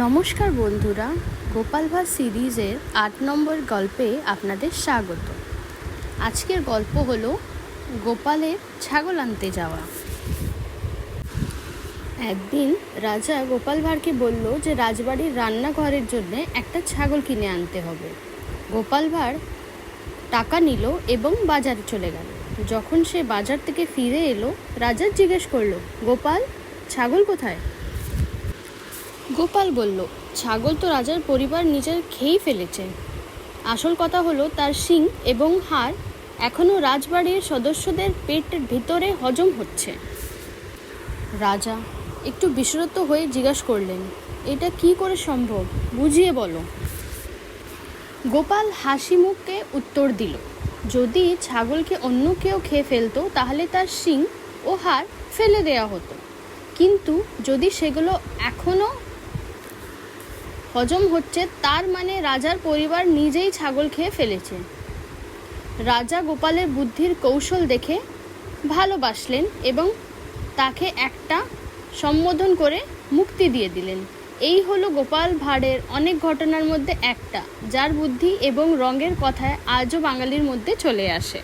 নমস্কার বন্ধুরা, গোপাল ভাঁড় সিরিজের ৮ নম্বর গল্পে আপনাদের স্বাগত। আজকের গল্প হলো গোপালের ছাগল আনতে যাওয়া। একদিন রাজা গোপাল ভাঁড়কে বলল যে রাজবাড়ির রান্নাঘরের জন্য একটা ছাগল কিনে আনতে হবে। গোপাল ভাঁড় টাকা নিল এবং বাজারে চলে গেল। যখন সে বাজার থেকে ফিরে এলো, রাজা জিজ্ঞেস করলো, গোপাল, ছাগল কোথায়? গোপাল বলল, ছাগল তো রাজার পরিবার নিজের খেয়েই ফেলেছে। আসল কথা হলো তার শিং এবং হাড় এখনও রাজবাড়ির সদস্যদের পেটের ভিতরে হজম হচ্ছে। রাজা একটু বিস্মিত হয়ে জিজ্ঞাসা করলেন, এটা কি করে সম্ভব, বুঝিয়ে বলো। গোপাল হাসি মুখে উত্তর দিল, যদি ছাগলকে অন্য কেউ খেয়ে ফেলতো তাহলে তার শিং ও হাড় ফেলে দেওয়া হতো, কিন্তু যদি সেগুলো এখনও হজম হচ্ছে, তার মানে রাজার পরিবার নিজেই ছাগল খেয়ে ফেলেছে। রাজা গোপালের বুদ্ধির কৌশল দেখে ভালোবাসলেন এবং তাকে একটা সম্বোধন করে মুক্তি দিয়ে দিলেন। এই হলো গোপাল ভাঁড়ের অনেক ঘটনার মধ্যে একটা, যার বুদ্ধি এবং রঙের কথায় আজও বাঙালির মধ্যে চলে আসে।